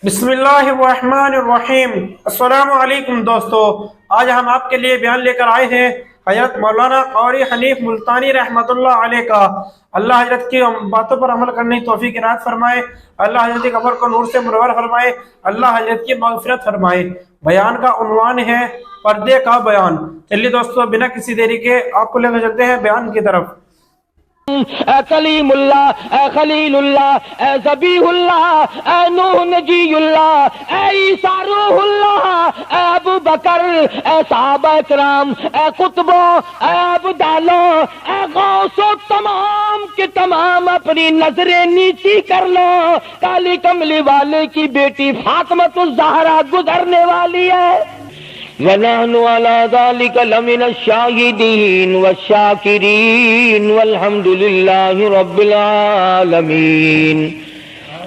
بسم اللہ الرحمن الرحیم۔ السلام علیکم دوستو، آج ہم آپ کے لیے بیان لے کر آئے ہیں حضرت مولانا قاری حنیف ملتانی رحمۃ اللہ علیہ کا۔ اللہ حضرت کی باتوں پر عمل کرنے کی توفیق عنایت فرمائے، اللہ حضرت کی قبر کو نور سے منور فرمائے، اللہ حضرت کی مغفرت فرمائے۔ بیان کا عنوان ہے پردے کا بیان۔ چلیے دوستو، بنا کسی دیری کے آپ کو لے کر چلتے ہیں بیان کی طرف۔ اے کلیم اللہ، اے خلیل اللہ، اے ذبیح اللہ، اے نوح نجی اللہ، اے عیسیٰ روح اللہ، اے ابو بکر، اے صحابہ کرام، اے قطبوں، اے ابدالوں، اے غوثوں، تمام کے تمام اپنی نظریں نیچی کر لو۔ کالی کملی والے کی بیٹی فاطمۃ الزہرا گزرنے والی ہے۔ وَنَحْنُ عَلَى ذَلِكَ لَمِنَ الشَّاهِدِينَ وَالشَّاكِرِينَ وَالْحَمْدُ لِلَّهِ رَبِّ الْعَالَمِينَ۔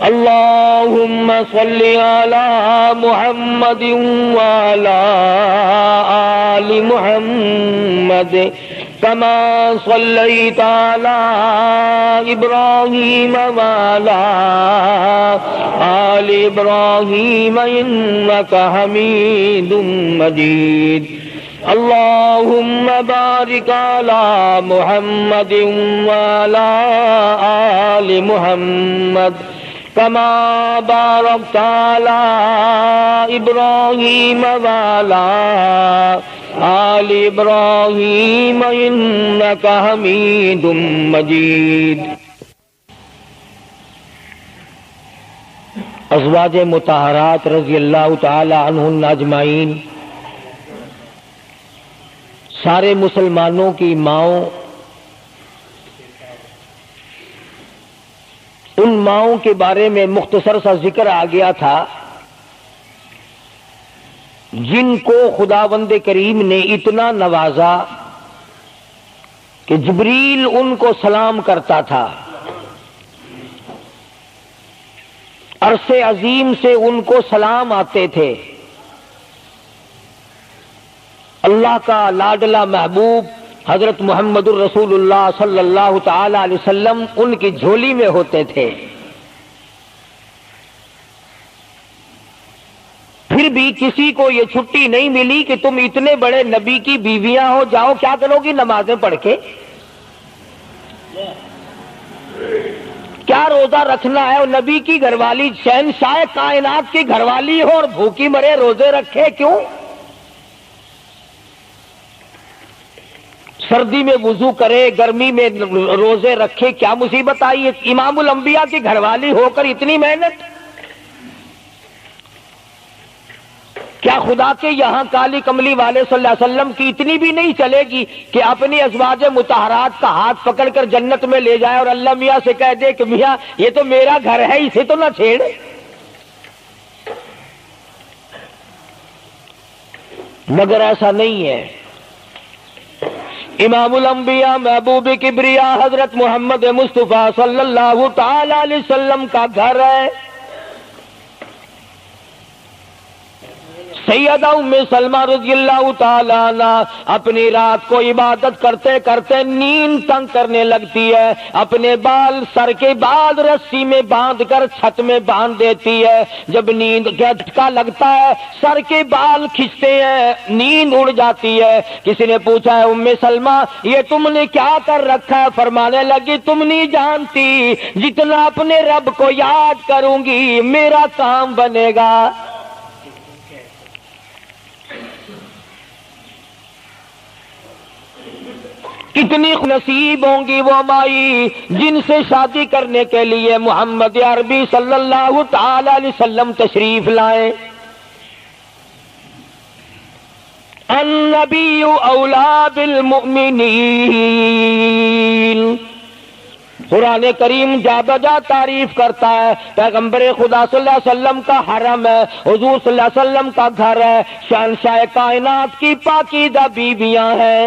اللهم صل على محمد وعلى آل محمد كما صليت على إبراهيم وعلى آل إبراهيم إنك حميد مجيد۔ اللهم بارك على محمد وعلى آل محمد كما باركت على إبراهيم وعلى آل إبراهيم إنك حميد مجيد۔ ازواج مطہرات رضی اللہ تعالی عنہن اجمعین، سارے مسلمانوں کی ماؤں، ان ماؤں کے بارے میں مختصر سا ذکر آ گیا تھا جن کو خداوند کریم نے اتنا نوازا کہ جبریل ان کو سلام کرتا تھا، عرش عظیم سے ان کو سلام آتے تھے۔ اللہ کا لاڈلا محبوب حضرت محمد الرسول اللہ صلی اللہ تعالی علیہ وسلم ان کی جھولی میں ہوتے تھے۔ پھر بھی کسی کو یہ چھٹی نہیں ملی کہ تم اتنے بڑے نبی کی بیویاں ہو، جاؤ کیا کرو گی نمازیں پڑھ کے؟ کیا روزہ رکھنا ہے؟ اور نبی کی گھر والی، شہنشاہ کائنات کی گھر والی ہو اور بھوکی مرے، روزے رکھے کیوں؟ سردی میں وضو کرے، گرمی میں روزے رکھے، کیا مصیبت آئی ہے؟ امام الانبیاء کی گھر والی ہو کر اتنی محنت؟ کیا خدا کے یہاں کالی کملی والے صلی اللہ علیہ وسلم کی اتنی بھی نہیں چلے گی کہ اپنی ازواج مطہرات کا ہاتھ پکڑ کر جنت میں لے جائے اور اللہ میاں سے کہہ دے کہ میاں یہ تو میرا گھر ہے، اسے تو نہ چھیڑ؟ مگر ایسا نہیں ہے۔ امام الانبیاء محبوب کبریا حضرت محمد مصطفیٰ صلی اللہ تعالی علیہ وسلم کا گھر ہے۔ سیدہ ام سلمہ رضی اللہ تعالی عنہ اپنی رات کو عبادت کرتے کرتے نیند تنگ کرنے لگتی ہے، اپنے بال، سر کے بال رسی میں باندھ کر چھت میں باندھ دیتی ہے۔ جب نیند کا جھٹکا لگتا ہے، سر کے بال کھنچتے ہیں، نیند اڑ جاتی ہے۔ کسی نے پوچھا ہے ام سلمہ یہ تم نے کیا کر رکھا ہے؟ فرمانے لگی تم نہیں جانتی، جتنا اپنے رب کو یاد کروں گی میرا کام بنے گا۔ کتنی نصیب ہوں گی وہ مائی جن سے شادی کرنے کے لیے محمد عربی صلی اللہ تعالی علیہ وسلم تشریف لائے۔ النبی اولا بالمؤمنین، قرآن کریم جا بجا تعریف کرتا ہے پیغمبر خدا صلی اللہ علیہ وسلم کا حرم ہے، حضور صلی اللہ علیہ وسلم کا گھر ہے، شہنشاہ کائنات کی پاکیزہ بیویاں ہیں۔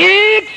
1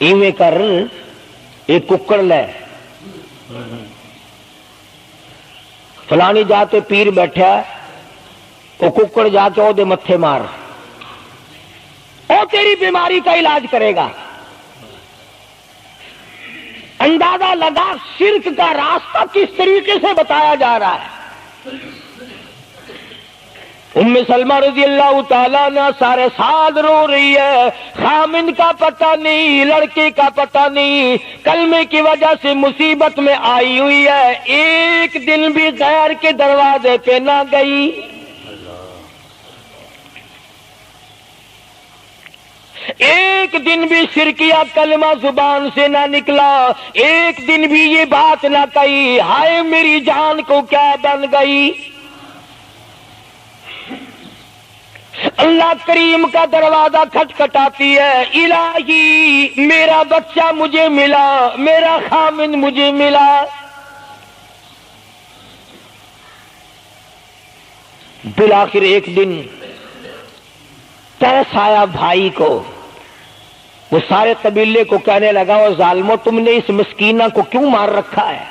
ایویں کر ایک ککڑ لے فلانی جاتے پیر بیٹھا وہ ککڑ جا کے وہ دے متھے مار وہ تیری بیماری کا علاج کرے گا. اندازہ لگا شرک کا راستہ کس طریقے سے بتایا جا رہا ہے. ام سلمہ رضی اللہ تعالیٰ عنہ سارے سال رو رہی ہے. خامن کا پتہ نہیں، لڑکے کا پتہ نہیں، کلمے کی وجہ سے مصیبت میں آئی ہوئی ہے. ایک دن بھی غیر کے دروازے پہ نہ گئی. ایک دن بھی شرکیہ کلمہ زبان سے نہ نکلا. ایک دن بھی یہ بات نہ کہی ہائے میری جان کو کیا بن گئی. اللہ کریم کا دروازہ کھٹکھٹاتی ہے، الہی میرا بچہ مجھے ملا، میرا خامن مجھے ملا. بالآخر ایک دن ترس آیا بھائی کو. وہ سارے قبیلے کو کہنے لگا وہ ظالمو تم نے اس مسکینہ کو کیوں مار رکھا ہے؟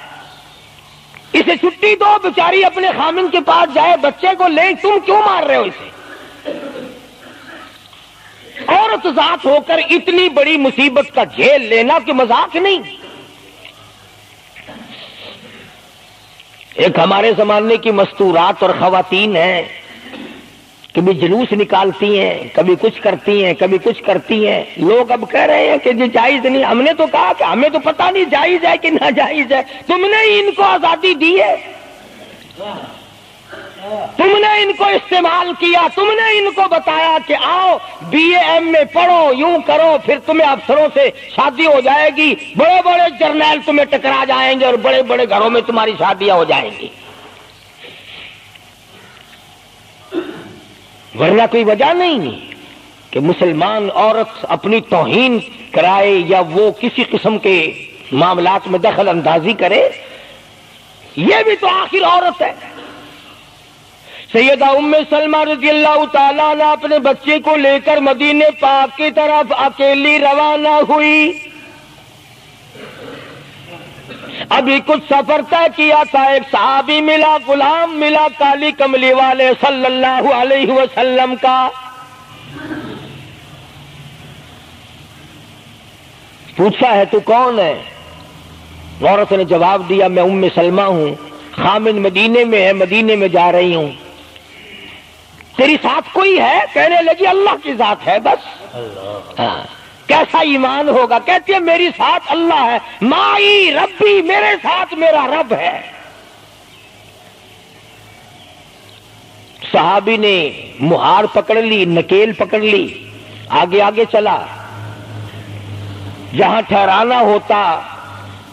اسے چھٹی دو، بیچاری اپنے خامن کے پاس جائے، بچے کو لے، تم کیوں مار رہے ہو اسے؟ عورت ذات ہو کر اتنی بڑی مصیبت کا جھیل لینا کہ مذاق نہیں. ایک ہمارے زمانے کی مستورات اور خواتین ہیں، کبھی جلوس نکالتی ہیں، کبھی کچھ کرتی ہیں، کبھی کچھ کرتی ہیں. لوگ اب کہہ رہے ہیں کہ یہ جائز نہیں. ہم نے تو کہا کہ ہمیں تو پتہ نہیں جائز ہے کہ ناجائز ہے. تم نے ان کو آزادی دی ہے، تم نے ان کو استعمال کیا، تم نے ان کو بتایا کہ آؤ بی اے ایم میں پڑھو، یوں کرو، پھر تمہیں افسروں سے شادی ہو جائے گی، بڑے بڑے جرنیل تمہیں ٹکرا جائیں گے اور بڑے بڑے گھروں میں تمہاری شادیاں ہو جائیں گی. ورنہ کوئی وجہ نہیں کہ مسلمان عورت اپنی توہین کرائے یا وہ کسی قسم کے معاملات میں دخل اندازی کرے. یہ بھی تو آخر عورت ہے. سیدہ ام سلمہ رضی اللہ تعالیٰ عنہ اپنے بچے کو لے کر مدینے پاک کی طرف اکیلی روانہ ہوئی. ابھی کچھ سفر طے کیا تھا، ایک صحابی ملا، غلام ملا کالی کملی والے صلی اللہ علیہ وسلم کا. پوچھا ہے تو کون ہے؟ عورت نے جواب دیا میں ام سلمہ ہوں، خامن مدینے میں ہے، مدینے میں جا رہی ہوں. تیری ساتھ کوئی ہے؟ کہنے لگی اللہ کی ذات ہے بس. ہاں کیسا ایمان ہوگا؟ کہتی ہے میری ساتھ اللہ ہے، مائی ربی، میرے ساتھ میرا رب ہے. صحابی نے مہار پکڑ لی، نکیل پکڑ لی، آگے آگے چلا. جہاں ٹھہرانا ہوتا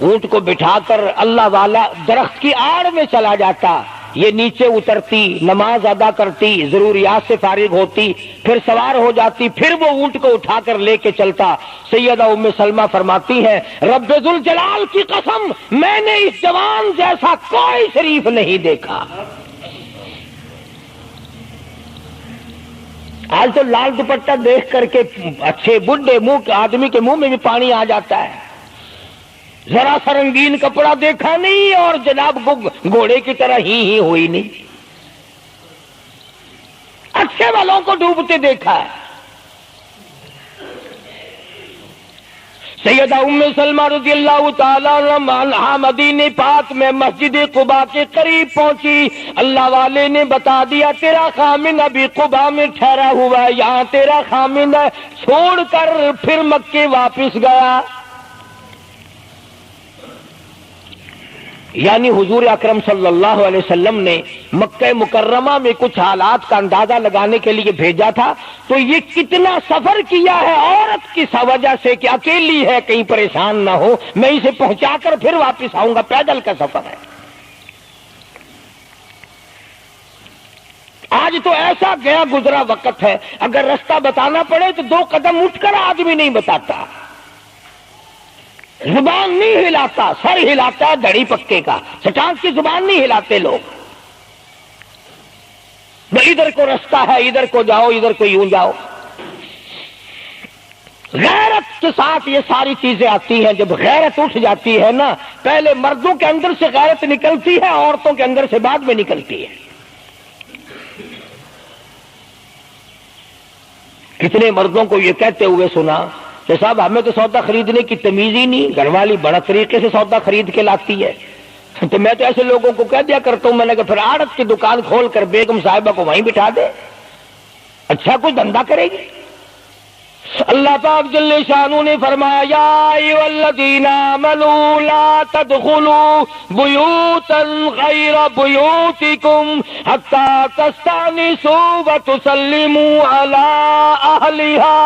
اونٹ کو بٹھا کر اللہ والا درخت کی آڑ میں چلا جاتا. یہ نیچے اترتی، نماز ادا کرتی، ضروریات سے فارغ ہوتی، پھر سوار ہو جاتی، پھر وہ اونٹ کو اٹھا کر لے کے چلتا. سیدہ ام سلمہ فرماتی ہیں رب ذوالجلال کی قسم میں نے اس جوان جیسا کوئی شریف نہیں دیکھا. آج تو لال دوپٹہ دیکھ کر کے اچھے بڈھے منہ آدمی کے منہ میں بھی پانی آ جاتا ہے. ذرا سا رنگین کپڑا دیکھا نہیں اور جناب گھوڑے کی طرح ہی ہوئی نہیں. اچھے والوں کو ڈوبتے دیکھا ہے. سیدہ ام سلمہ رضی اللہ تعالیٰ عنہا مدینے پاک میں مسجد قباء کے قریب پہنچی. اللہ والے نے بتا دیا تیرا خامن ابھی قباء میں ٹھہرا ہوا ہے، یہاں تیرا خامن ہے. چھوڑ کر پھر مکے واپس گیا. یعنی حضور اکرم صلی اللہ علیہ وسلم نے مکہ مکرمہ میں کچھ حالات کا اندازہ لگانے کے لیے بھیجا تھا. تو یہ کتنا سفر کیا ہے عورت کی وجہ سے کہ اکیلی ہے، کہیں پریشان نہ ہو، میں اسے پہنچا کر پھر واپس آؤں گا. پیدل کا سفر ہے. آج تو ایسا گیا گزرا وقت ہے، اگر رستہ بتانا پڑے تو 2 قدم اٹھ کر آدمی نہیں بتاتا، زبان نہیں ہلاتا، سر ہلاتا ہے دھڑی پکے کا، سٹانس کی زبان نہیں ہلاتے لوگ. ادھر کو رستہ ہے، ادھر کو جاؤ، ادھر کو یوں جاؤ. غیرت کے ساتھ یہ ساری چیزیں آتی ہیں. جب غیرت اٹھ جاتی ہے نا، پہلے مردوں کے اندر سے غیرت نکلتی ہے، عورتوں کے اندر سے بعد میں نکلتی ہے. کتنے مردوں کو یہ کہتے ہوئے سنا کہ صاحب ہمیں تو سودا خریدنے کی تمیز ہی نہیں، گھر والی بڑا طریقے سے سودا خرید کے لاتی ہے. تو میں تو ایسے لوگوں کو کہہ دیا کرتا ہوں، میں نے کہا پھر آڑت کی دکان کھول کر بیگم صاحبہ کو وہیں بٹھا دے، اچھا کچھ دھندا کرے گی. اللہ پاک جل شانہ نے فرمایا یا ایھا الذین آمنوا لا تدخلوا بیوتا غیر بیوتکم حتی تستأنسوا وتسلموا علی اہلہا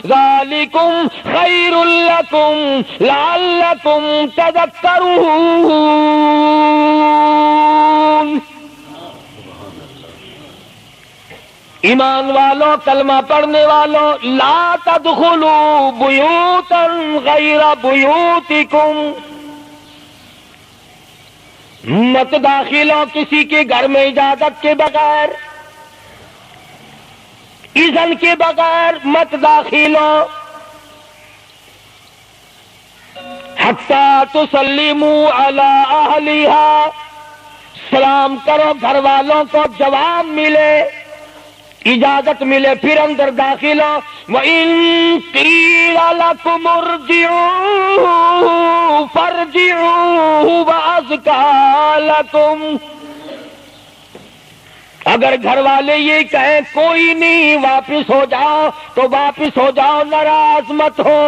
ذالکم خیر لکم لعلکم تذکرون. ایمان والوں، کلمہ پڑھنے والوں، لا تدخلوا بیوتا غیر بیوتکم، مت داخل ہو کسی کے گھر میں اجازت کے بغیر، اذن کے بغیر مت داخل ہو. حتی تسلموا علی اہلہا، سلام کرو گھر والوں کو، جواب ملے، اجازت ملے، پھر اندر داخل ہو. وَإِن قِيلَ لَكُمُ ارْجِعُوا فَارْجِعُوا هُوَ أَزْكَىٰ لَكُمْ، اگر گھر والے یہ کہیں کوئی نہیں واپس ہو جاؤ تو واپس ہو جاؤ، ناراض مت ہو.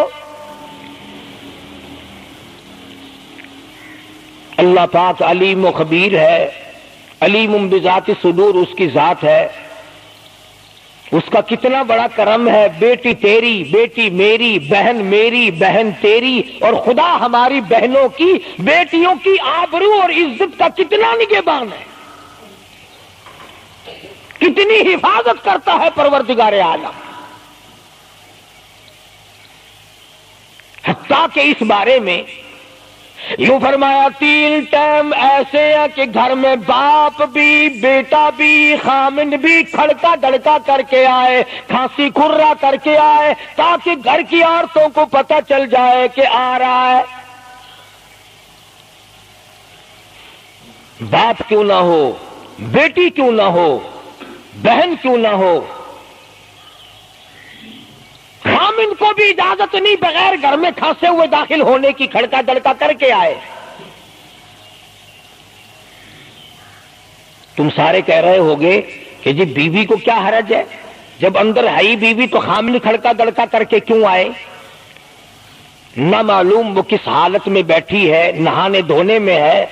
اللہ پاک علیم و خبیر ہے، علیم بذات الصدور اس کی ذات ہے. اس کا کتنا بڑا کرم ہے، بیٹی تیری، بیٹی میری، بہن میری، بہن تیری، اور خدا ہماری بہنوں کی، بیٹیوں کی آبرو اور عزت کا کتنا نگہبان ہے، کتنی حفاظت کرتا ہے پروردگار عالم. حتیٰ کہ اس بارے میں یوں فرمایا 3 ٹائم ایسے ہیں کہ گھر میں باپ بھی، بیٹا بھی، خامند بھی کھڑکا دڑکا کر کے آئے، کھانسی کھرا کر کے آئے، تاکہ گھر کی عورتوں کو پتہ چل جائے کہ آ رہا ہے. باپ کیوں نہ ہو، بیٹی کیوں نہ ہو، بہن کیوں نہ ہو، خامند کو بھی اجازت نہیں بغیر گھر میں کھانسے ہوئے داخل ہونے کی، کھڑکا دڑکا کر کے آئے. تم سارے کہہ رہے ہوگے کہ جی بیوی کو کیا حرج ہے، جب اندر ہے ہی بیوی تو خامند کھڑکا دڑکا کر کے کیوں آئے؟ نہ معلوم وہ کس حالت میں بیٹھی ہے، نہانے دھونے میں ہے.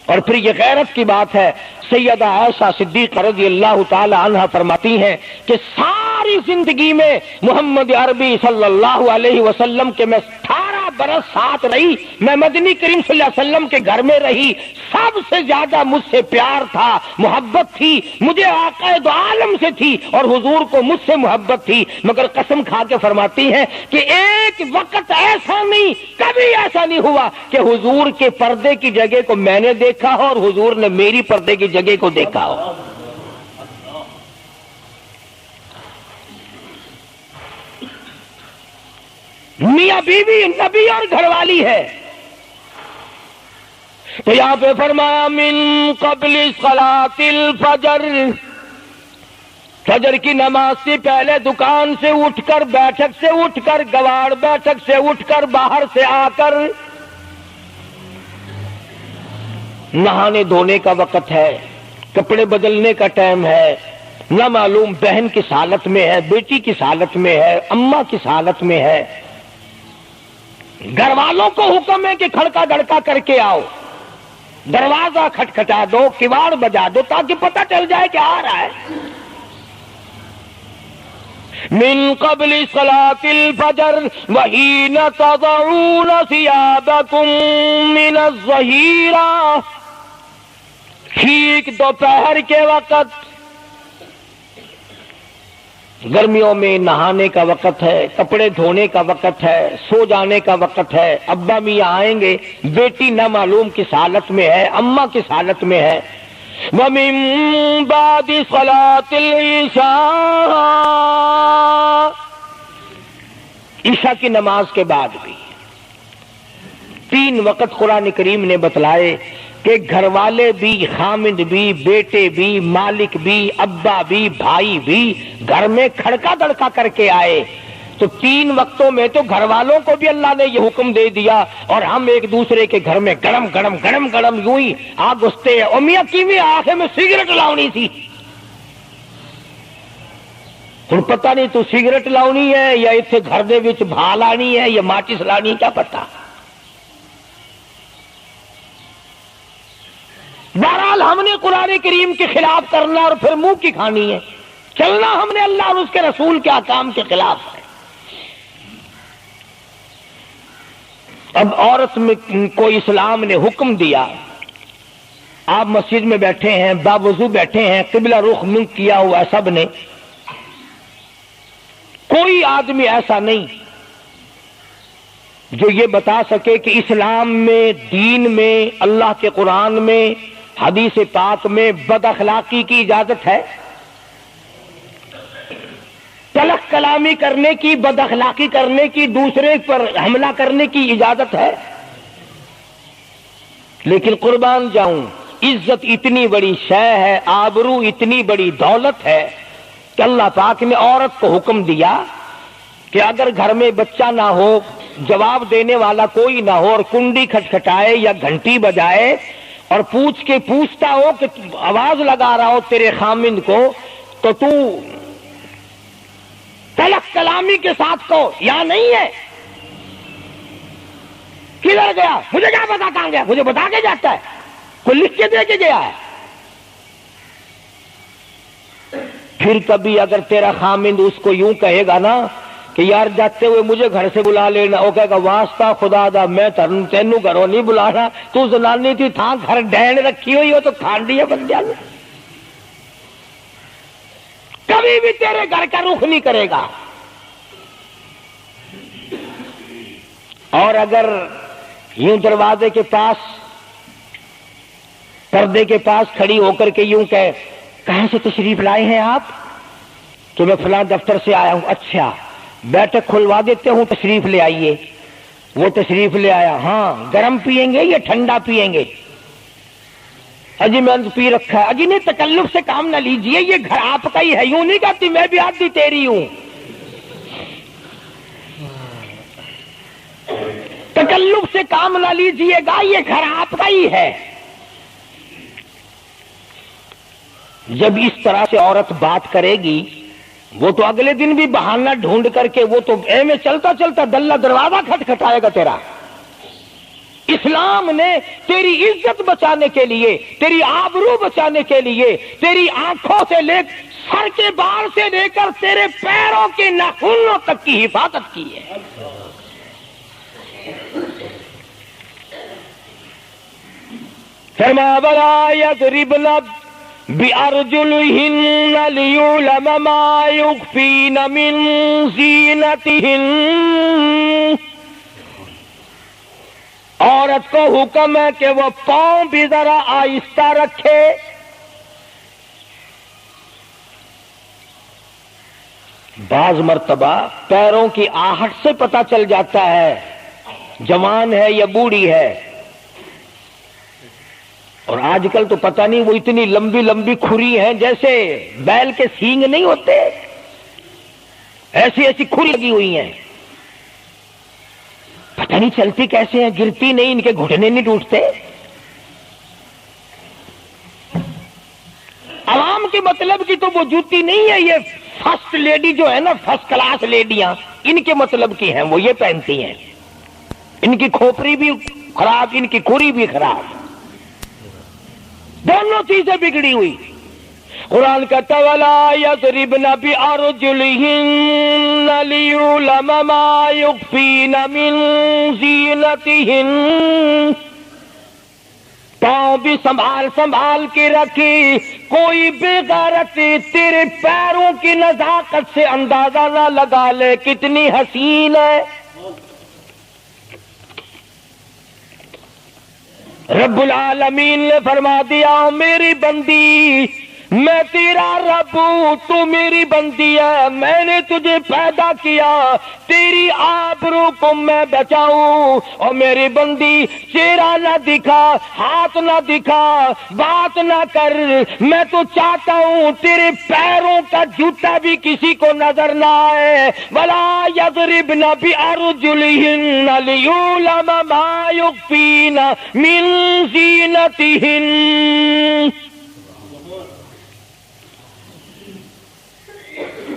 اور پھر یہ غیرت کی بات ہے، سیدہ عائشہ صدیقہ رضی اللہ تعالی عنہا فرماتی ہیں کہ ساری زندگی میں محمد عربی صلی اللہ علیہ وسلم کے میں 18 برس ساتھ رہی، میں مدنی کریم صلی اللہ علیہ وسلم کے گھر میں رہی، سب سے زیادہ مجھ سے پیار تھا، محبت تھی، مجھے آقا دو عالم سے تھی اور حضور کو مجھ سے محبت تھی. مگر قسم کھا کے فرماتی ہیں کہ ایک وقت ایسا نہیں، کبھی ایسا نہیں ہوا کہ حضور کے پردے کی جگہ کو میں نے دیکھا ہو اور حضور نے میری پردے کی جگہ کو دیکھا ہو. میاں بیوی نبی اور گھر والی ہے. تو یہاں پہ فرمایا من قبل صلاۃ الفجر، فجر کی نماز سے پہلے دکان سے اٹھ کر، بیٹھک سے اٹھ کر، گواڑ بیٹھک سے اٹھ کر، باہر سے آ کر نہانے دھونے کا وقت ہے، کپڑے بدلنے کا ٹائم ہے. نہ معلوم بہن کس حالت میں ہے، بیٹی کس حالت میں ہے، اماں کس حالت میں ہے. گھر والوں کو حکم ہے کہ کھڑکا دڑکا کر کے آؤ، دروازہ کھٹکھٹا دو، کواڑ بجا دو، تاکہ پتہ چل جائے کہ آ رہا ہے. من قبل صلاۃ الفجر وحین تضعون ثیابکم من الظہیرہ، ٹھیک دوپہر کے وقت، گرمیوں میں نہانے کا وقت ہے، کپڑے دھونے کا وقت ہے، سو جانے کا وقت ہے. ابا میاں آئیں گے، بیٹی نہ معلوم کس حالت میں ہے، اماں کس حالت میں ہے. وَمِن بَعْدِ صَلَاةِ الْعِشَاءِ، عشاء کی نماز کے بعد بھی 3 وقت قرآن کریم نے بتلائے کہ گھر والے بھی، خامند بھی، بیٹے بھی، مالک بھی، ابا بھی، بھائی بھی گھر میں کھڑکا دڑکا کر کے آئے تو 3 وقتوں میں تو گھر والوں کو بھی اللہ نے یہ حکم دے دیا، اور ہم ایک دوسرے کے گھر میں گرم گرم گرم گرم یوں ہی آ گھستے ہیں۔ اور میاں کیویں آخر میں سگریٹ لاؤنی تھی، ہن پتہ نہیں تو سگریٹ لاؤنی ہے یا اتنے گھر دے وچ بھا لانی ہے یا ماچس لانی، کیا پتہ۔ بہرحال ہم نے قرآن کریم کے خلاف کرنا اور پھر منہ کی کھانی ہے، چلنا ہم نے اللہ اور اس کے رسول کے احکام کے خلاف ہے۔ اب عورت میں کو اسلام نے حکم دیا، آپ مسجد میں بیٹھے ہیں، باوضو بیٹھے ہیں، قبلہ رخ منہ کیا ہوا سب نے، کوئی آدمی ایسا نہیں جو یہ بتا سکے کہ اسلام میں، دین میں، اللہ کے قرآن میں، حدیث پاک میں بد اخلاقی کی اجازت ہے، تلخ کلامی کرنے کی، بد اخلاقی کرنے کی، دوسرے پر حملہ کرنے کی اجازت ہے؟ لیکن قربان جاؤں، عزت اتنی بڑی شے ہے، آبرو اتنی بڑی دولت ہے کہ اللہ پاک نے عورت کو حکم دیا کہ اگر گھر میں بچہ نہ ہو، جواب دینے والا کوئی نہ ہو، اور کنڈی کھٹکھٹائے یا گھنٹی بجائے اور پوچھ کے پوچھتا ہو کہ آواز لگا رہا ہو تیرے خامند کو، تو تو تلخ کلامی کے ساتھ کو یا نہیں ہے، کدھر گیا، مجھے کیا پتا کہاں گیا، مجھے بتا کے جاتا ہے، کوئی لکھ کے دے کے گیا ہے۔ پھر کبھی اگر تیرا خامند اس کو یوں کہے گا نا کہ یار جاتے ہوئے مجھے گھر سے بلا لینا، وہ کہے گا واسطہ خدا دا میں تینوں گھروں نہیں بلانا، تو زنانی تھی تھا گھر ڈین رکھی ہوئی ہو تو کھانڈی ہے بندیا نے، کبھی بھی تیرے گھر کا رخ نہیں کرے گا۔ اور اگر یوں دروازے کے پاس، پردے کے پاس کھڑی ہو کر کے یوں کہے کہاں سے تشریف لائے ہیں آپ، تو میں فلاں دفتر سے آیا ہوں، اچھا بیٹھک کھلوا دیتے ہوں، تشریف لے آئیے، وہ تشریف لے آیا، ہاں گرم پیئیں گے یا ٹھنڈا پیئیں گے، اجی میں پی رکھا ہے، اجی نہیں تکلف سے کام نہ لیجئے، یہ گھر آپ کا ہی ہے، یوں نہیں کہتی میں بھی آدھی تیری ہوں، تکلف سے کام نہ لیجئے گا، یہ گھر آپ کا ہی ہے۔ جب اس طرح سے عورت بات کرے گی، وہ تو اگلے دن بھی بہانہ ڈھونڈ کر کے وہ تو اے میں چلتا چلتا دلہ دروازہ کھٹکھٹائے گا تیرا۔ اسلام نے تیری عزت بچانے کے لیے، تیری آبرو بچانے کے لیے، تیری آنکھوں سے لے سر کے بال سے لے کر تیرے پیروں کے ناخنوں تک کی حفاظت کی ہے۔ فرمایا وَلَا يَضْرِبْنَ بِأَرْجُلِهِنَّ لِيُعْلَمَ مَا يُخْفِينَ مِنْ زِينَتِهِنَّ۔ عورت کو حکم ہے کہ وہ پاؤں بھی ذرا آہستہ رکھے، بعض مرتبہ پیروں کی آہٹ سے پتہ چل جاتا ہے جوان ہے یا بوڑھی ہے، اور آج کل تو پتہ نہیں وہ اتنی لمبی لمبی کھری ہیں جیسے بیل کے سینگ نہیں ہوتے، ایسی ایسی کھری لگی ہوئی ہیں، پتہ نہیں چلتی کیسے ہیں، گرتی نہیں، ان کے گھٹنے نہیں ٹوٹتے۔ عوام کے مطلب کی تو وہ جوتی نہیں ہے، یہ فرسٹ لیڈی جو ہے نا، فرسٹ کلاس لیڈیاں، ان کے مطلب کی ہیں، وہ یہ پہنتی ہیں، ان کی کھوپڑی بھی خراب، ان کی کھری بھی خراب، دونوں چیزیں بگڑی ہوئی۔ قرآن کہتا ہے وَلَا يَضْرِبْنَ بِأَرْجُلِهِنَّ لِيُعْلَمَ مَا يُخْفِينَ مِنْ زِينَتِهِنَّ۔ پاؤں بھی سنبھال سنبھال کے رکھی، کوئی بے غیرت تیرے پیروں کی نزاکت سے اندازہ نہ لگا لے کتنی حسین ہے۔ رب العالمین نے فرما دیا میری بندی میں تیرا رب ہوں، تو میری بندی ہے، میں نے تجھے پیدا کیا، تیری آبرو کو میں بچاؤں، اور میری بندی چہرہ نہ دکھا، ہاتھ نہ دکھا، بات نہ کر، میں تو چاہتا ہوں تیرے پیروں کا جوتا بھی کسی کو نظر نہ آئے، ولا یضربن بارجلہن لیعلم ما یخفین من زینتہن۔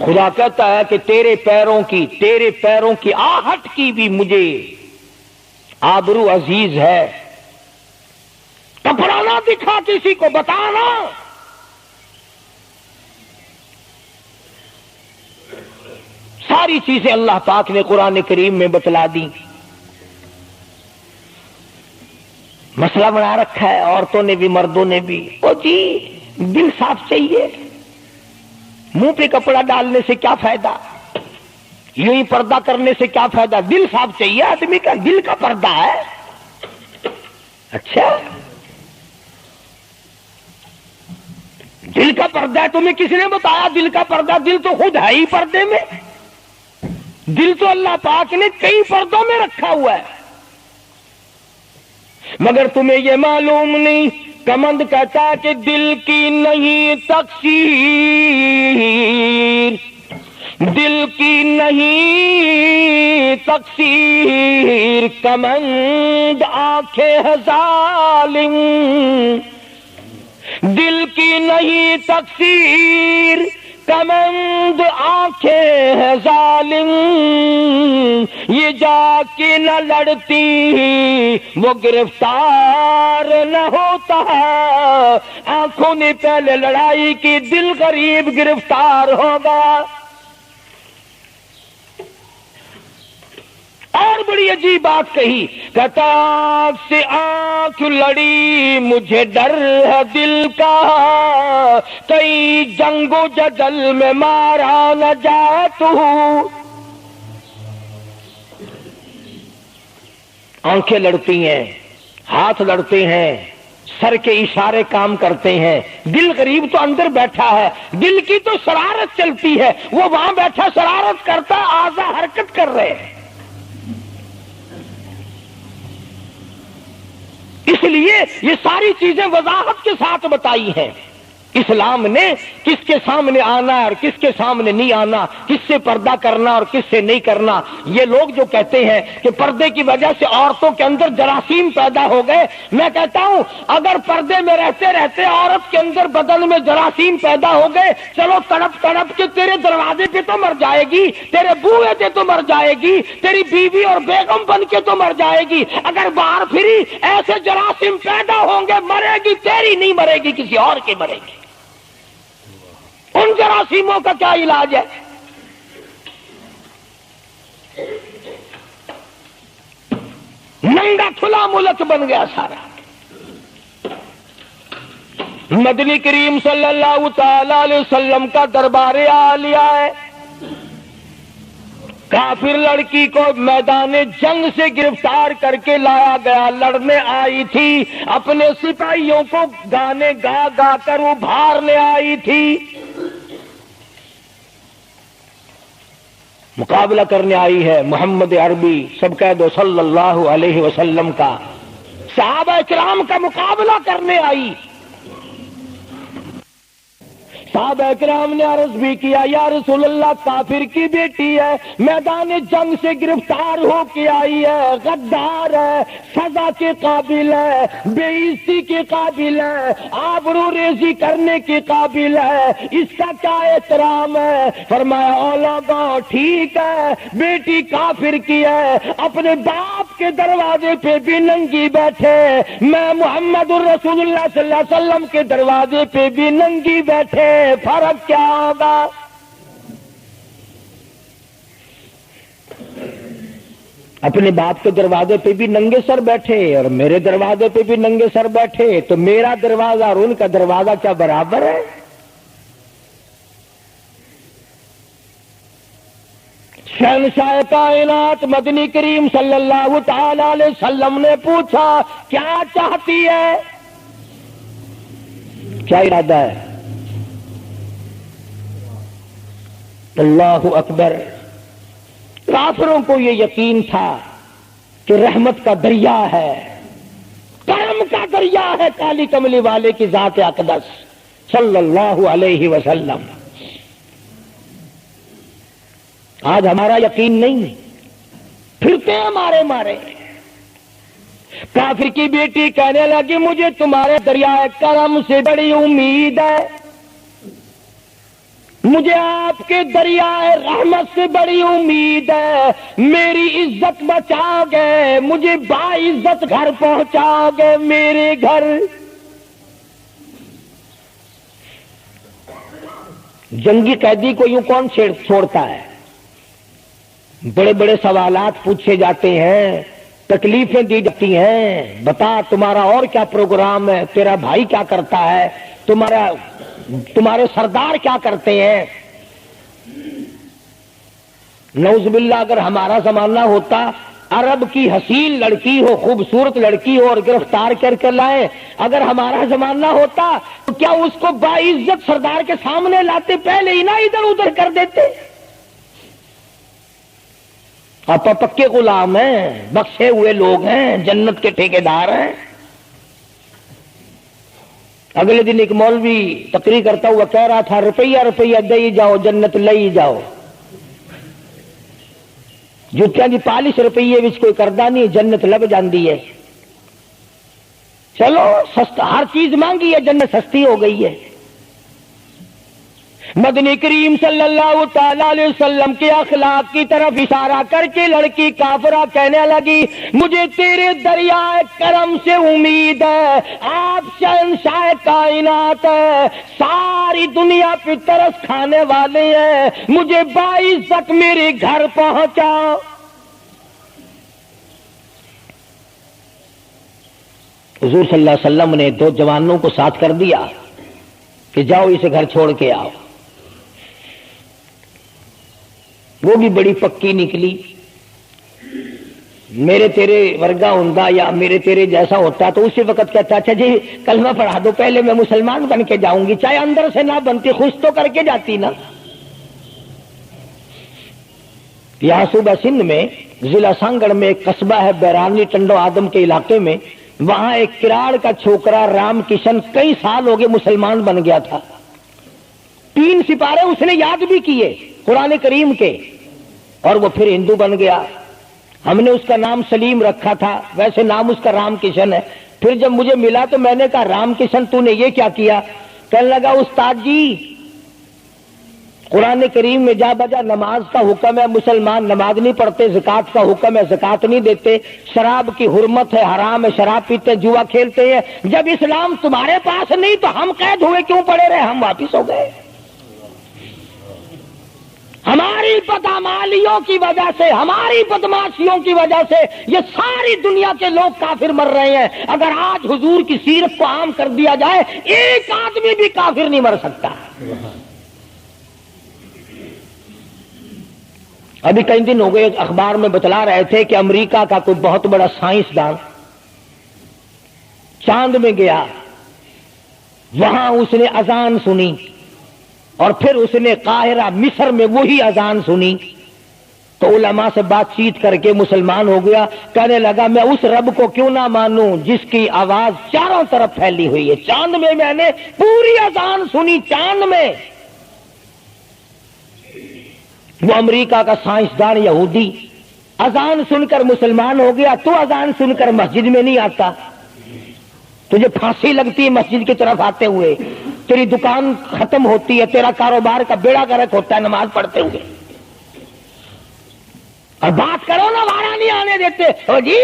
خدا کہتا ہے کہ تیرے پیروں کی آہٹ کی بھی مجھے آبرو عزیز ہے، کپڑا نہ دکھا کسی کو، بتانا۔ ساری چیزیں اللہ پاک نے قرآن کریم میں بتلا دی۔ مسئلہ بنا رکھا ہے عورتوں نے بھی مردوں نے بھی، او جی دل صاف چاہیے، منہ پہ کپڑا ڈالنے سے کیا فائدہ، یوں ہی پردہ کرنے سے کیا فائدہ، دل صاف چاہیے آدمی کا، دل کا پردہ ہے۔ اچھا دل کا پردہ ہے، تمہیں کس نے بتایا دل کا پردہ؟ دل تو خود ہے ہی پردے میں، دل تو اللہ پاک نے کئی پردوں میں رکھا ہوا ہے، مگر تمہیں یہ معلوم نہیں۔ کمند کہتا ہے کہ دل کی نہیں تقصیر، دل کی نہیں تقصیر، کمند آنکھیں ہے ظالم، دل کی نہیں تقصیر، کمند آنکھیں ہے ظالم، یہ جا کے نہ لڑتی وہ گرفتار نہ ہوتا، آنکھوں نے پہلے لڑائی کی، دل غریب گرفتار ہوگا۔ اور بڑی عجیب بات کہی، کہتا آنکھ سے آنکھ لڑی مجھے ڈر ہے دل کا، کئی جنگ و جدل میں مارا نہ جائے تو۔ آنکھیں لڑتی ہیں، ہاتھ لڑتے ہیں، سر کے اشارے کام کرتے ہیں، دل غریب تو اندر بیٹھا ہے، دل کی تو شرارت چلتی ہے، وہ وہاں بیٹھا شرارت کرتا، اعضا حرکت کر رہے ہیں۔ اس لیے یہ ساری چیزیں وضاحت کے ساتھ بتائی ہیں۔ اسلام نے کس کے سامنے آنا اور کس کے سامنے نہیں آنا، کس سے پردہ کرنا اور کس سے نہیں کرنا۔ یہ لوگ جو کہتے ہیں کہ پردے کی وجہ سے عورتوں کے اندر جراثیم پیدا ہو گئے، میں کہتا ہوں اگر پردے میں رہتے رہتے عورت کے اندر بدن میں جراثیم پیدا ہو گئے، چلو تڑپ تڑپ کے تیرے دروازے پہ تو مر جائے گی، تیرے بوئے پہ تو مر جائے گی، تیری بیوی اور بیگم بن کے تو مر جائے گی۔ اگر باہر پھری ایسے جراثیم پیدا ہوں گے، مرے گی، تیری نہیں مرے گی، کسی اور کی مرے گی۔ ان جراثیموں کا کیا علاج ہے؟ ننگا کھلا ملک بن گیا سارا۔ مدنی کریم صلی اللہ تعالی علیہ وسلم کا دربار عالیہ ہے، کافر لڑکی کو میدان جنگ سے گرفتار کر کے لایا گیا، لڑنے آئی تھی، اپنے سپاہیوں کو گانے گا گا کر ابھارنے آئی تھی، مقابلہ کرنے آئی ہے محمد عربی سب کہہ دو صلی اللہ علیہ وسلم کا، صحابہ کرام کا مقابلہ کرنے آئی۔ صحابہ کرام نے عرض بھی کیا یا رسول اللہ کافر کی بیٹی ہے، میدان جنگ سے گرفتار ہو کے آئی ہے، غدار ہے، سزا کے قابل ہے، بے عزتی کے قابل ہے، آبرو ریزی کرنے کے قابل ہے، اس کا کیا احترام ہے؟ فرمایا اولاگا ٹھیک ہے، بیٹی کافر کی ہے، اپنے باپ کے دروازے پہ بھی ننگی بیٹھے، میں محمد الرسول اللہ صلی اللہ علیہ وسلم کے دروازے پہ بھی ننگی بیٹھے، فرق کیا ہوگا؟ اپنے باپ کے دروازے پہ بھی ننگے سر بیٹھے اور میرے دروازے پہ بھی ننگے سر بیٹھے، تو میرا دروازہ اور ان کا دروازہ کیا برابر ہے؟ شہنشاہ کائنات مدنی کریم صلی اللہ تعالی علیہ وسلم نے پوچھا کیا چاہتی ہے، کیا ارادہ ہے؟ اللہ اکبر. کافروں کو یہ یقین تھا کہ رحمت کا دریا ہے، کرم کا دریا ہے کالی کملی والے کی ذات اقدس صلی اللہ علیہ وسلم. آج ہمارا یقین نہیں، پھرتے ہیں مارے مارے. کافر کی بیٹی کہنے لگی مجھے تمہارے دریائے کرم سے بڑی امید ہے، مجھے آپ کے دریائے رحمت سے بڑی امید ہے. میری عزت بچاؤ گے، مجھے باعزت گھر پہنچاؤ گے، میرے گھر. جنگی قیدی کو یوں کون چھوڑتا ہے؟ بڑے بڑے سوالات پوچھے جاتے ہیں، تکلیفیں دی جاتی ہیں. بتا تمہارا اور کیا پروگرام ہے، تیرا بھائی کیا کرتا ہے، تمہارے سردار کیا کرتے ہیں. نعوذ باللہ اگر ہمارا زمانہ ہوتا، عرب کی حسین لڑکی ہو، خوبصورت لڑکی ہو اور گرفتار کر کے لائے، اگر ہمارا زمانہ ہوتا تو کیا اس کو باعزت سردار کے سامنے لاتے؟ پہلے ہی نہ ادھر ادھر کر دیتے. آپ پکے غلام ہیں، بخشے ہوئے لوگ ہیں، جنت کے ٹھیکیدار ہیں. اگلے دن ایک مولوی تقریر کرتا ہوا کہہ رہا تھا روپیہ روپیہ دے جاؤ جنت لے جاؤ. جوتیاں دی پالش روپیے وچ کوئی کردا نہیں، جنت لب جاندی ہے. چلو سستا، ہر چیز مانگی ہے، جنت سستی ہو گئی ہے. مدنی کریم صلی اللہ تعالی علیہ وسلم کے اخلاق کی طرف اشارہ کر کے لڑکی کافرہ کہنے لگی مجھے تیرے دریائے کرم سے امید ہے، آپ شہنشاہ کائنات ہے، ساری دنیا پہ ترس کھانے والے ہیں، مجھے باعزت میرے گھر پہنچاؤ. حضور صلی اللہ علیہ وسلم نے دو جوانوں کو ساتھ کر دیا کہ جاؤ اسے گھر چھوڑ کے آؤ. وہ بھی بڑی پکی نکلی. میرے تیرے ورگا ہوندا یا میرے تیرے جیسا ہوتا تو اسی وقت کہتا اچھا جی کلمہ پڑھا دو، پہلے میں مسلمان بن کے جاؤں گی، چاہے اندر سے نہ بنتی خوش تو کر کے جاتی نا. یہاں صوبہ سندھ میں ضلع سانگڑ میں ایک قصبہ ہے بیرانی ٹنڈو آدم کے علاقے میں، وہاں ایک کراڑ کا چھوکرا رام کشن کئی سال ہو گئے مسلمان بن گیا تھا. 3 سپارے اس نے یاد بھی کیے قرآن کریم کے، اور وہ پھر ہندو بن گیا. ہم نے اس کا نام سلیم رکھا تھا، ویسے نام اس کا رام کشن ہے. پھر جب مجھے ملا تو میں نے کہا رام کشن تو نے یہ کیا کیا؟ کہنے لگا استاد جی قرآن کریم میں جا بجا نماز کا حکم ہے، مسلمان نماز نہیں پڑھتے، زکات کا حکم ہے زکات نہیں دیتے، شراب کی حرمت ہے حرام ہے شراب پیتے جوا کھیلتے ہیں. جب اسلام تمہارے پاس نہیں تو ہم قید ہوئے کیوں پڑے رہے؟ ہم واپس ہو گئے. ہماری بدعمالیوں کی وجہ سے، ہماری بدماشیوں کی وجہ سے یہ ساری دنیا کے لوگ کافر مر رہے ہیں. اگر آج حضور کی سیرت کو عام کر دیا جائے ایک آدمی بھی کافر نہیں مر سکتا. ابھی کئی دن ہو گئے اخبار میں بتلا رہے تھے کہ امریکہ کا کوئی بہت بڑا سائنسدان چاند میں گیا، وہاں اس نے اذان سنی اور پھر اس نے قاہرہ مصر میں وہی اذان سنی تو علماء سے بات چیت کر کے مسلمان ہو گیا. کہنے لگا میں اس رب کو کیوں نہ مانوں جس کی آواز چاروں طرف پھیلی ہوئی ہے. چاند میں نے پوری اذان سنی، چاند میں. وہ امریکہ کا سائنسدان یہودی اذان سن کر مسلمان ہو گیا، تو اذان سن کر مسجد میں نہیں آتا؟ تجھے پھانسی لگتی ہے مسجد کی طرف آتے ہوئے، تیری دکان ختم ہوتی ہے، تیرا کاروبار کا بیڑا گرک ہوتا ہے نماز پڑھتے ہوئے. اور بات کرو نا وارا نہیں آنے دیتے. او جی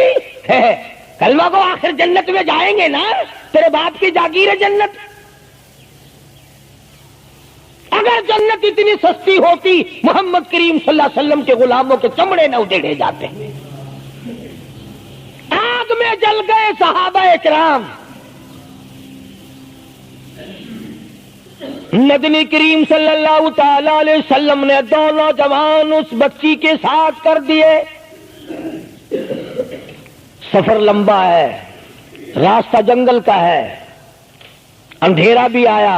کلمہ کو آخر جنت میں جائیں گے نا، تیرے باپ کی جاگیر ہے جنت. اگر جنت اتنی سستی ہوتی محمد کریم صلی اللہ علیہ وسلم کے غلاموں کے چمڑے نہ ادھیڑے جاتے. آگ میں جل گئے صحابہ اکرام. مدنی کریم صلی اللہ تعالی علیہ وسلم نے دونوں جوان اس بچی کے ساتھ کر دیے. سفر لمبا ہے، راستہ جنگل کا ہے، اندھیرا بھی آیا.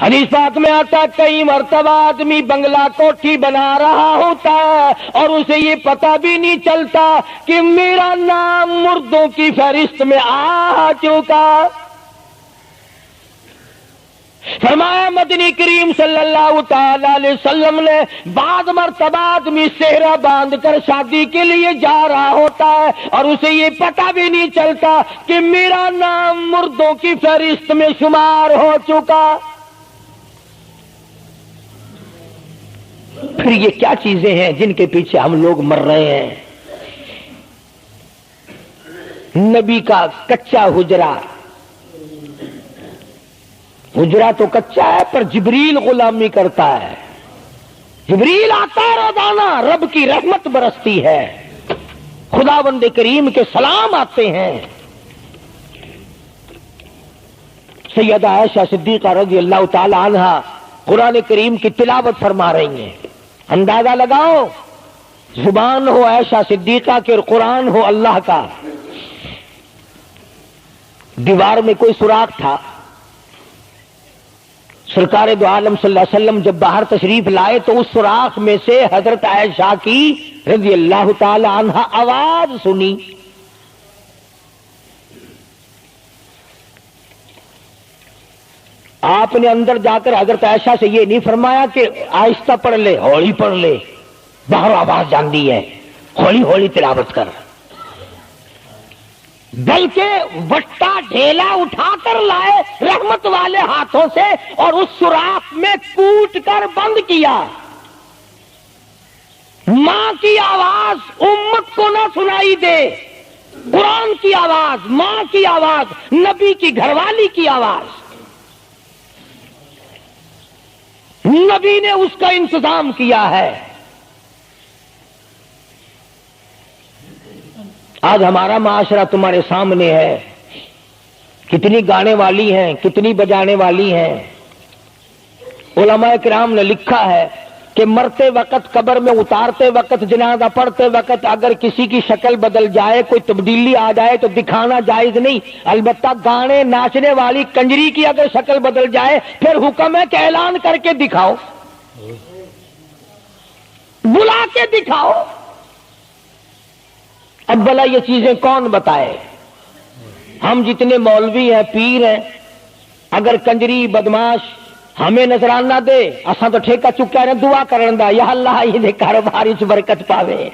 حدیث پاک میں آتا ہے کئی مرتبہ آدمی بنگلہ کوٹھی بنا رہا ہوتا ہے اور اسے یہ پتہ بھی نہیں چلتا کہ میرا نام مردوں کی فہرست میں آ چکا۔ فرمایا مدنی کریم صلی اللہ تعالی علیہ وسلم نے بعض مرتبہ آدمی صحرا باندھ کر شادی کے لیے جا رہا ہوتا ہے اور اسے یہ پتہ بھی نہیں چلتا کہ میرا نام مردوں کی فہرست میں شمار ہو چکا۔ پھر یہ کیا چیزیں ہیں جن کے پیچھے ہم لوگ مر رہے ہیں؟ نبی کا کچا حجرہ، حجرہ تو کچا ہے پر جبریل غلامی کرتا ہے، جبریل آتا ہے روزانہ، رب کی رحمت برستی ہے، خداوند کریم کے سلام آتے ہیں۔ سیدہ عائشہ صدیقہ رضی اللہ تعالی عنہا قرآن کریم کی تلاوت فرما رہی ہیں۔ اندازہ لگاؤ، زبان ہو عائشہ صدیقہ کے اور قرآن ہو اللہ کا۔ دیوار میں کوئی سوراخ تھا، سرکار دو عالم صلی اللہ علیہ وسلم جب باہر تشریف لائے تو اس سوراخ میں سے حضرت عائشہ کی رضی اللہ تعالی عنہا آواز سنی۔ آپ نے اندر جا کر حضرت عائشہ سے یہ نہیں فرمایا کہ آہستہ پڑھ لے، ہولی پڑھ لے، باہر آواز جاندی ہے، ہولی ہولی تلاوت کر، بلکہ وٹا ڈھیلا اٹھا کر لائے رحمت والے ہاتھوں سے اور اس سوراخ میں کوٹ کر بند کیا۔ ماں کی آواز امت کو نہ سنائی دے، قرآن کی آواز، ماں کی آواز، نبی کی گھر والی کی آواز، نبی نے اس کا انتظام کیا ہے۔ آج ہمارا معاشرہ تمہارے سامنے ہے، کتنی گانے والی ہیں، کتنی بجانے والی ہیں۔ علماء کرام نے لکھا ہے کہ مرتے وقت، قبر میں اتارتے وقت، جنازہ پڑھتے وقت اگر کسی کی شکل بدل جائے، کوئی تبدیلی آ جائے تو دکھانا جائز نہیں، البتہ گانے ناچنے والی کنجری کی اگر شکل بدل جائے پھر حکم ہے کہ اعلان کر کے دکھاؤ، بلا کے دکھاؤ۔ اب بھلا یہ چیزیں کون بتائے؟ ہم جتنے مولوی ہیں، پیر ہیں، اگر کنجری بدماش ہمیں نظرانہ دے، اساں تو ٹھیکہ چکا رہے دعا کرن دا، یا اللہ یہ کاروبار وچ برکت پاوے۔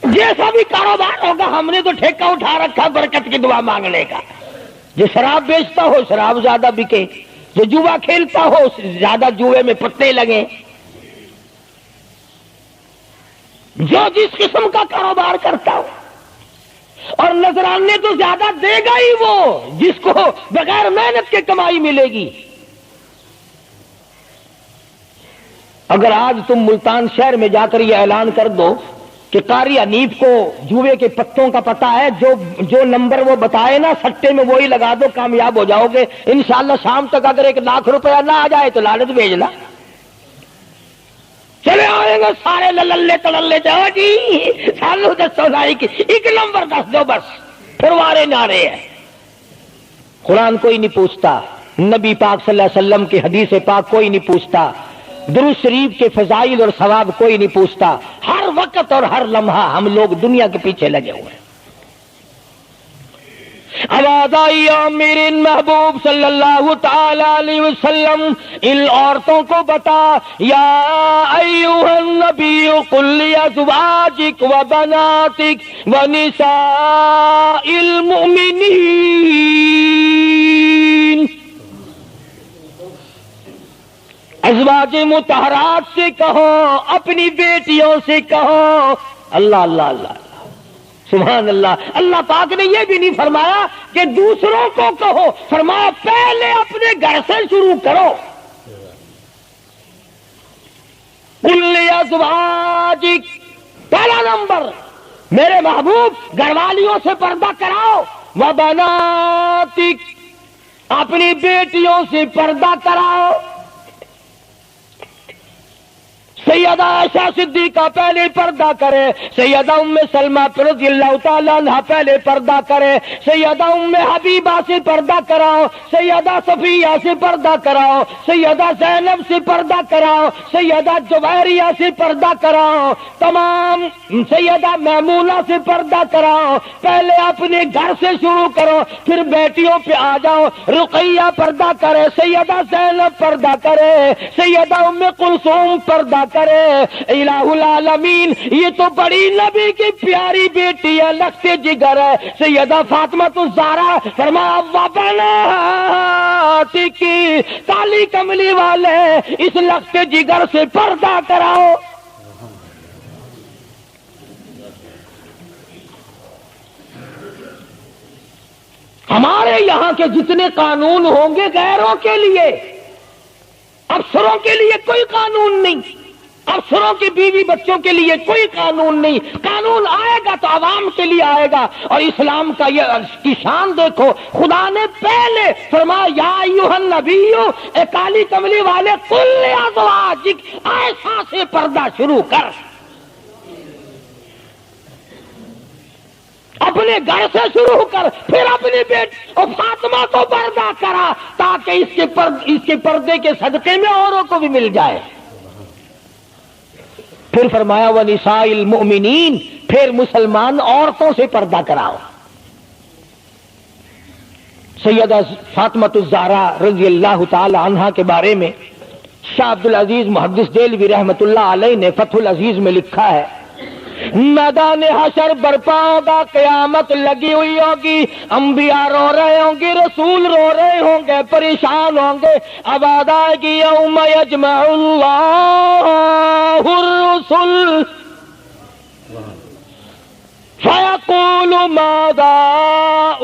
جیسا بھی کاروبار ہوگا ہم نے تو ٹھیکہ اٹھا رکھا برکت کی دعا مانگنے کا۔ جو شراب بیچتا ہو شراب زیادہ بکے، جو جوا کھیلتا ہو زیادہ جوئے میں پتے لگے، جو جس قسم کا کاروبار کرتا ہو، اور نذرانے تو زیادہ دے گا ہی وہ جس کو بغیر محنت کے کمائی ملے گی۔ اگر آج تم ملتان شہر میں جا کر یہ اعلان کر دو کہ قاری حنیف کو جوئے کے پتوں کا پتہ ہے، جو نمبر وہ بتائے نا سٹے میں وہی لگا دو، کامیاب ہو جاؤ گے انشاءاللہ۔ شام تک اگر 1 لاکھ روپیہ نہ آ جائے تو لالچ بھیجنا، چلے آئیں گے سارے للے تڑلے جاؤ جی سالو دسو سائی کی 1 نمبر دس دو بس، پھر وارے نعرے ہیں۔ قرآن کوئی نہیں پوچھتا، نبی پاک صلی اللہ علیہ وسلم کی حدیث پاک کوئی نہیں پوچھتا، درود شریف کے فضائل اور ثواب کوئی نہیں پوچھتا۔ ہر وقت اور ہر لمحہ ہم لوگ دنیا کے پیچھے لگے ہوئے ہیں۔ آواز آئی میرے محبوب صلی اللہ تعالی علیہ وسلم ان عورتوں کو بتا، یا ایھا النبی قل لازواجک و بناتک و نساء المؤمنین، ازواج مطہرات سے کہو، اپنی بیٹیوں سے کہو۔ اللہ اللہ اللہ سبحان اللہ۔ اللہ پاک نے یہ بھی نہیں فرمایا کہ دوسروں کو کہو، فرمایا پہلے اپنے گھر سے شروع کرو۔ قل لازواجک، پہلا نمبر میرے محبوب گھر والیوں سے پردہ کراؤ، وبناتک، اپنی بیٹیوں سے پردہ کراؤ۔ سیدہ عائشہ صدیقہ پہلے پردہ کرے، سیدہ ام سلمہ رضی اللہ تعالیٰ عنہ پہلے پردہ کرے، سیدہ ام حبیبہ سے پردہ کراؤ، سیدہ صفیہ سے پردہ کراؤ، سیدہ زینب سے پردہ کراؤ، سیدہ جویریہ سے پردہ کراؤ، تمام سیدہ میمونہ سے پردہ کراؤ۔ پہلے اپنے گھر سے شروع کرو، پھر بیٹیوں پہ آ جاؤ۔ رقیہ پردہ کرے، سیدہ زینب پردہ کرے، سیدہ ام کلثوم پردہ کرے۔ الہ العالمین، یہ تو بڑی نبی کی پیاری بیٹی ہے، لخت جگر ہے، سیدہ فاطمہ الزہرا۔ فرمایا وبنات کی کالی کملی والے اس لخت جگر سے پردہ کراؤ۔ ہمارے یہاں کے جتنے قانون ہوں گے غیروں کے لیے، افسروں کے لیے کوئی قانون نہیں، افسروں کی بیوی بچوں کے لیے کوئی قانون نہیں۔ قانون آئے گا تو عوام کے لیے آئے گا۔ اور اسلام کا یہ کی شان دیکھو، خدا نے پہلے فرمایا یا ایھا النبی، اے کالی کملی والے، کل ازواجک، عائشہ سے پردہ شروع کر، اپنے گھر سے شروع کر، پھر اپنی بیٹی اور فاطمہ کو پردہ کرا، تاکہ اس کے پردے کے صدقے میں اوروں کو بھی مل جائے۔ پھر فرمایا وَنِسَاءِ الْمُؤْمِنِينَ، پھر مسلمان عورتوں سے پردہ کراؤ۔ سیدہ فاطمہ الزہرا رضی اللہ تعالی عنہا کے بارے میں شاہ عبد العزیز محدث دہلوی رحمۃ اللہ علیہ نے فتح العزیز میں لکھا ہے، میدان حشر برپا ہوگا، قیامت لگی ہوئی ہوگی، انبیاء رو رہے ہوں گے، رسول رو رہے ہوں گے، پریشان ہوں گے۔ آواز آئے گی یوم یجمع اللہ الرسل فیقول ماذا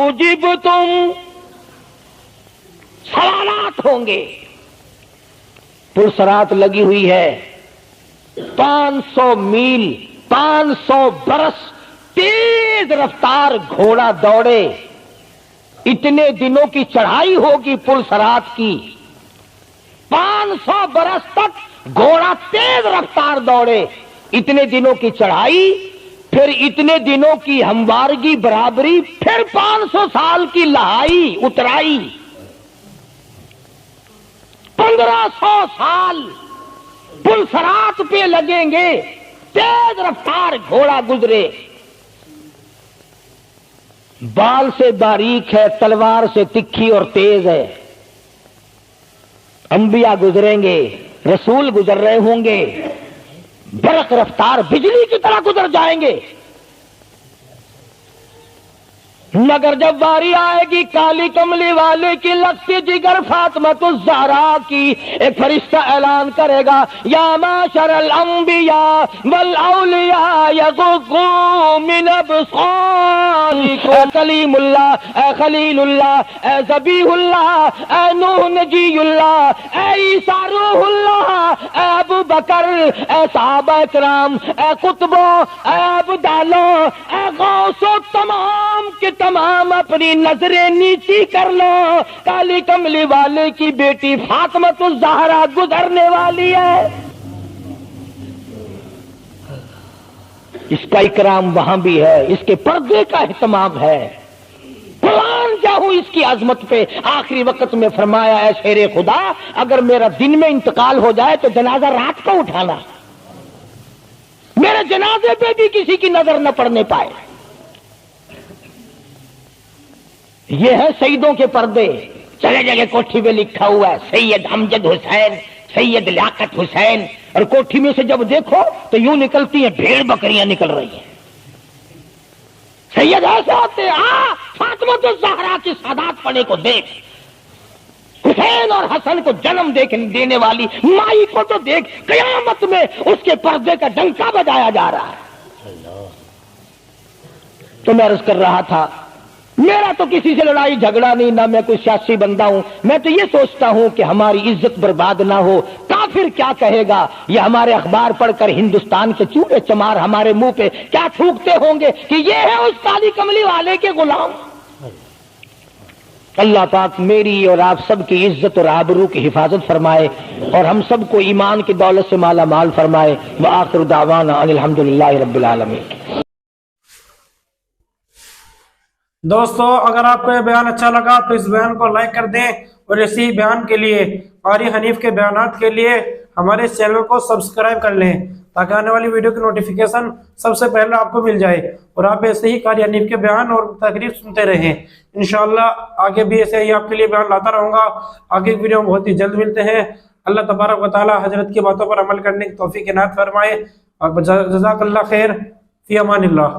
اجبتم، سوالات ہوں گے۔ پرسرات لگی ہوئی ہے، 500 میل، 500 برس تیز رفتار گھوڑا دوڑے، اتنے دنوں کی چڑھائی ہوگی پلسرات کی، 500 برس تک گھوڑا تیز رفتار دوڑے، اتنے دنوں کی چڑھائی، پھر اتنے دنوں کی ہموارگی برابری، پھر 500 سال کی لہائی اترائی، 1500 سال پلسرات پہ لگیں گے، تیز رفتار گھوڑا گزرے، بال سے باریک ہے، تلوار سے تکھی اور تیز ہے۔ انبیاء گزریں گے، رسول گزر رہے ہوں گے، برق رفتار بجلی کی طرح گزر جائیں گے، مگر جب باری آئے گی کالی کملی والے کی لخت جگر فاطمہ الزہرا کی، ایک فرشتہ اعلان کرے گا یا معاشر الانبیاء والاولیاء یغضوا من ابصارکم، اے کلیم اللہ، اے خلیل اللہ، اے ذبیح اللہ، اے نوح نجی اللہ، اے عیسیٰ روح اللہ، اے ابو بکر، اے صحابہ کرام، اے قطبوں، اے ابدالوں، اے غوثوں، تمام کے تمام اپنی نظریں نیچی کر لو، کالی کملی والے کی بیٹی فاطمہ الزہرا گزرنے والی ہے۔ اس کا اکرام وہاں بھی ہے، اس کے پردے کا اہتمام ہے۔ قرآن جاؤں اس کی عظمت پہ آخری وقت میں فرمایا ہے شیر خدا، اگر میرا دن میں انتقال ہو جائے تو جنازہ رات کو اٹھانا، میرے جنازے پہ بھی کسی کی نظر نہ پڑنے پائے۔ یہ ہے سیدوں کے پردے۔ جگہ جگہ کوٹھی میں لکھا ہوا ہے سید امجد حسین، سید لیاقت حسین، اور کوٹھی میں سے جب دیکھو تو یوں نکلتی ہیں بھیڑ بکریاں نکل رہی ہیں۔ سید ایسے ہوتے ہیں، فاطمہ الزہرا کی سادات پنے کو دیکھ، حسین اور حسن کو جنم دینے والی مائی کو تو دیکھ، قیامت میں اس کے پردے کا ڈنکا بجایا جا رہا ہے۔ تو میں عرض کر رہا تھا، میرا تو کسی سے لڑائی جھگڑا نہیں، نہ میں کوئی سیاسی بندہ ہوں، میں تو یہ سوچتا ہوں کہ ہماری عزت برباد نہ ہو۔ کافر کیا کہے گا، یہ ہمارے اخبار پڑھ کر ہندوستان کے چوڑے چمار ہمارے منہ پہ کیا تھوکتے ہوں گے کہ یہ ہے اس کالی کملی والے کے غلام۔ اللہ پاک میری اور آپ سب کی عزت اور آبرو کی حفاظت فرمائے اور ہم سب کو ایمان کی دولت سے مالا مال فرمائے۔ وآخر دعوانا ان الحمدللہ رب العالمین۔ دوستو اگر آپ کو یہ بیان اچھا لگا تو اس بیان کو لائک کر دیں، اور اسی بیان کے لیے، قاری حنیف کے بیانات کے لیے ہمارے اس چینل کو سبسکرائب کر لیں تاکہ آنے والی ویڈیو کی نوٹیفیکیشن سب سے پہلے آپ کو مل جائے، اور آپ ایسے ہی قاری حنیف کے بیان اور تقریر سنتے رہیں۔ انشاءاللہ آگے بھی ایسے ہی آپ کے لیے بیان لاتا رہوں گا۔ آگے کی ویڈیو میں بہت ہی جلد ملتے ہیں۔ اللہ تبارک و تعالی حضرت کی باتوں پر عمل کرنے کی توفیق عنایت فرمائے۔ جزاک اللہ خیر، فی امان اللہ۔